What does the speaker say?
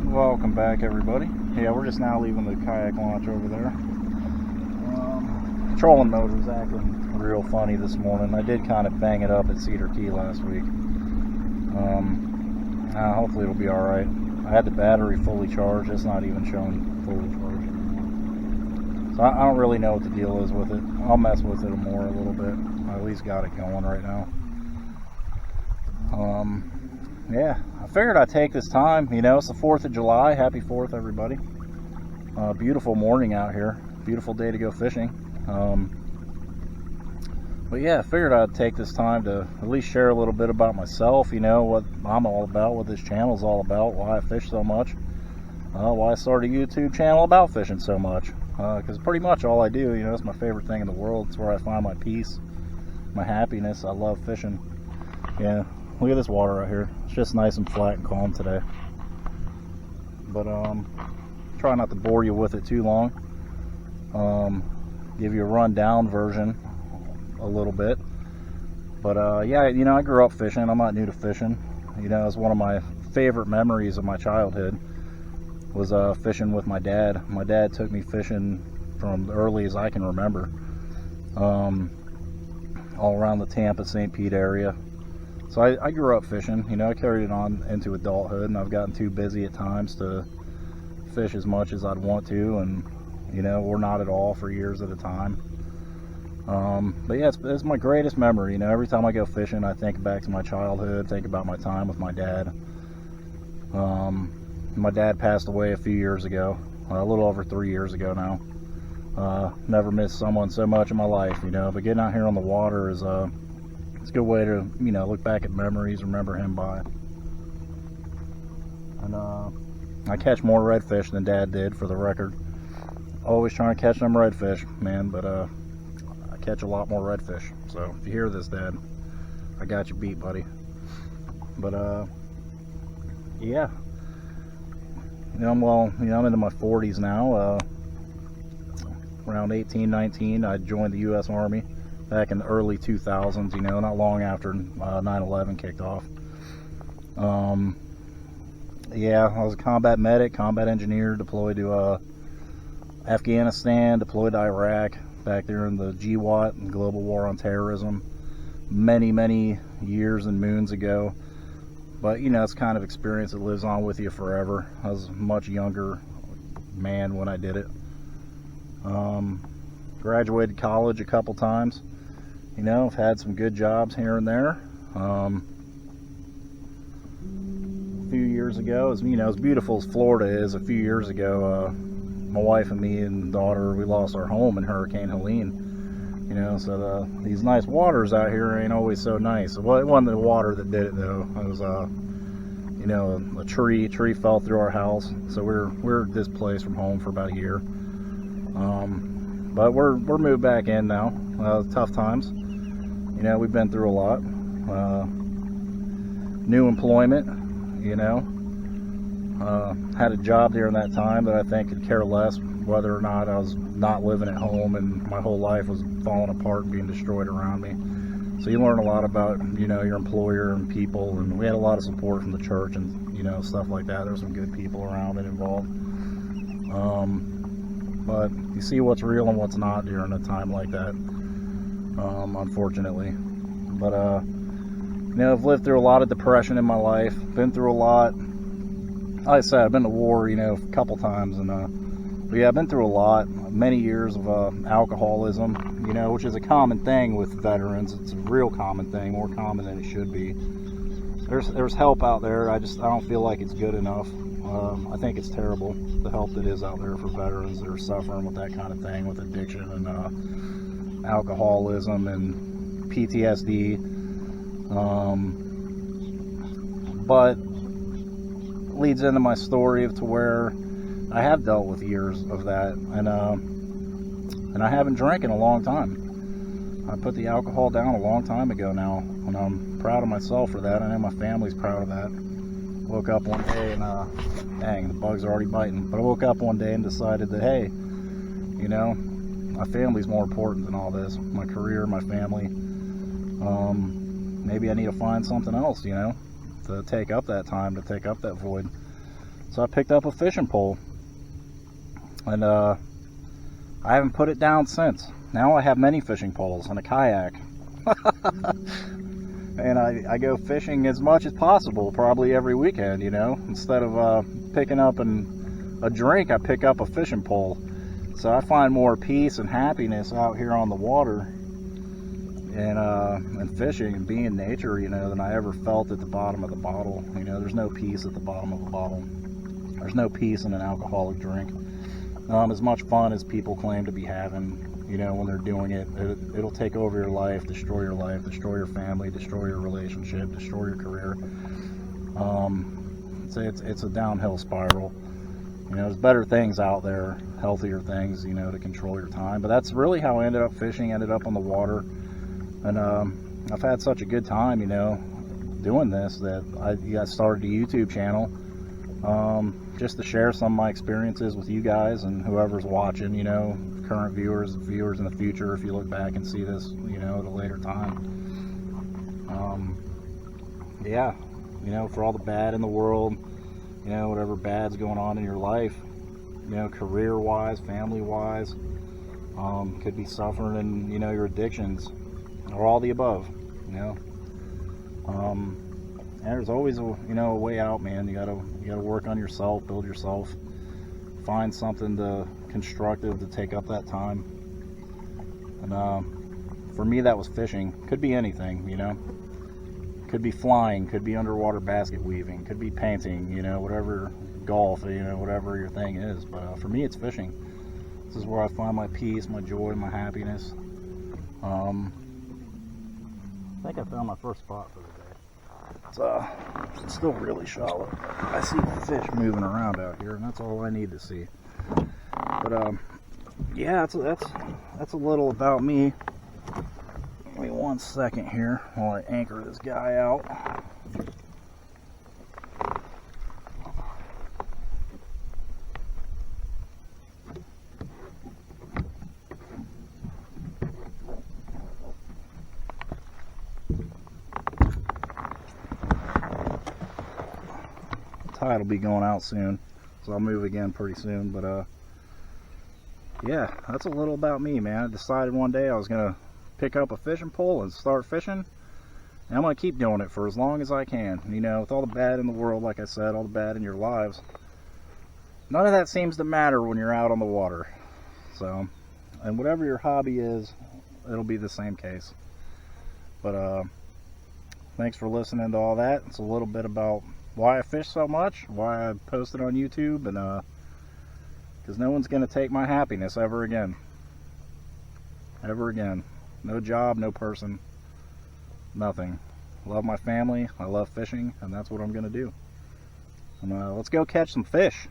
Welcome back, everybody. Yeah, we're just now leaving the kayak launch over there. Trolling mode was acting real funny this morning. I did kind of bang it up at Cedar Key last week. Hopefully it'll be alright. I had the battery fully charged. It's not even showing fully charged. So I don't really know what the deal is with it. I'll mess with it more a little bit. I at least got it going right now. Yeah, I figured I'd take this time. You know, it's the 4th of July. Happy 4th, everybody. Beautiful morning out here. Beautiful day to go fishing. But yeah, I figured I'd take this time to at least share a little bit about myself, you know, what I'm all about, what this channel's all about, why I fish so much, why I started a YouTube channel about fishing so much. Because pretty much all I do, you know, it's my favorite thing in the world. It's where I find my peace, my happiness. I love fishing. Yeah, look at this water right here. It's just nice and flat and calm today. But try not to bore you with it too long. Give you a rundown version a little bit. But yeah, you know, I grew up fishing. I'm not new to fishing. You know, it's one of my favorite memories of my childhood was fishing with my dad. My dad took me fishing from early as I can remember, all around the Tampa, St. Pete area. So I grew up fishing. You know, I carried it on into adulthood, and I've gotten too busy at times to fish as much as I'd want to, and you know, or not at all for years at a time. But yeah, it's my greatest memory. You know, every time I go fishing, I think back to my childhood, think about my time with my dad. My dad passed away a few years ago, a little over 3 years ago now. Never missed someone so much in my life, you know. But getting out here on the water is it's a good way to, you know, look back at memories, remember him by. And I catch more redfish than Dad did, for the record. Always trying to catch them redfish, man, but I catch a lot more redfish. So if you hear this, Dad, I got you beat, buddy. But yeah, you know, I'm into my 40s now. Around 18, 19, I joined the U.S. Army back in the early 2000s. You know, not long after 9/11 kicked off. Yeah, I was a combat medic, combat engineer, deployed to Afghanistan, deployed to Iraq, back there in the GWOT and Global War on Terrorism, many years and moons ago. But you know, it's kind of experience that lives on with you forever. I was a much younger man when I did it. Graduated college a couple times. You know, I've had some good jobs here and there. A few years ago, as you know, as beautiful as Florida is, a few years ago, my wife and me and daughter, we lost our home in Hurricane Helene. You know, so these nice waters out here ain't always so nice. Well, it wasn't the water that did it though. It was you know, a tree fell through our house, so we're displaced from home for about a year. But we're moved back in now. Tough times. You know, we've been through a lot. New employment. You know, had a job during that time that I think could care less whether or not I was not living at home and my whole life was falling apart and being destroyed around me. So you learn a lot about, you know, your employer and people, and we had a lot of support from the church and, you know, stuff like that. There's some good people around and involved. But you see what's real and what's not during a time like that, unfortunately. But you know, I've lived through a lot of depression in my life, been through a lot. Like I said, I've been to war, you know, a couple times, and but yeah, I've been through a lot. Many years of alcoholism, you know, which is a common thing with veterans. It's a real common thing, more common than it should be. There's help out there. I don't feel like it's good enough. I think it's terrible, the help that is out there for veterans that are suffering with that kind of thing, with addiction and alcoholism and PTSD. But leads into my story to where I have dealt with years of that, and I haven't drank in a long time. I put the alcohol down a long time ago now, and I'm proud of myself for that. I know my family's proud of that. Woke up one day and dang, the bugs are already biting. But I woke up one day and decided that, hey, you know, my family's more important than all this. My career, my family. Maybe I need to find something else, you know, to take up that time, to take up that void. So I picked up a fishing pole, and I haven't put it down since. Now I have many fishing poles and a kayak. And I go fishing as much as possible, probably every weekend, you know. Instead of picking up a drink, I pick up a fishing pole. So I find more peace and happiness out here on the water and fishing and being in nature, you know, than I ever felt at the bottom of the bottle. You know, there's no peace at the bottom of a bottle. There's no peace in an alcoholic drink. As much fun as people claim to be having, you know, when they're doing it, it'll take over your life, destroy your family, destroy your relationship, destroy your career. It's a downhill spiral. You know, there's better things out there, healthier things, you know, to control your time. But that's really how I ended up fishing, ended up on the water. And I've had such a good time, you know, doing this that I started a YouTube channel just to share some of my experiences with you guys and whoever's watching, you know, current viewers in the future, if you look back and see this, you know, at a later time. Yeah, you know, for all the bad in the world, you know, whatever bad's going on in your life, you know, career-wise, family-wise, could be suffering in, you know, your addictions, or all the above, you know. And there's always a, you know, a way out, man. You gotta work on yourself, build yourself, find something constructive to take up that time. And for me, that was fishing. Could be anything, you know. Could be flying, could be underwater basket weaving, could be painting, you know, whatever, golf, you know, whatever your thing is. But for me, it's fishing. This is where I find my peace, my joy, my happiness. I think I found my first spot for the day. It's still really shallow. I see fish moving around out here, and that's all I need to see. But yeah, that's a little about me. Give me 1 second here while I anchor this guy out. Tide will be going out soon, so I'll move again pretty soon. But yeah, that's a little about me, man. I decided one day I was gonna pick up a fishing pole and start fishing, and I'm gonna keep doing it for as long as I can. You know, with all the bad in the world, like I said, all the bad in your lives, none of that seems to matter when you're out on the water. So, and whatever your hobby is, it'll be the same case. But thanks for listening to all that. It's a little bit about why I fish so much, why I post it on YouTube, and because no one's gonna take my happiness ever again. Ever again. No job, no person, nothing. I love my family, I love fishing, and that's what I'm gonna do. And let's go catch some fish.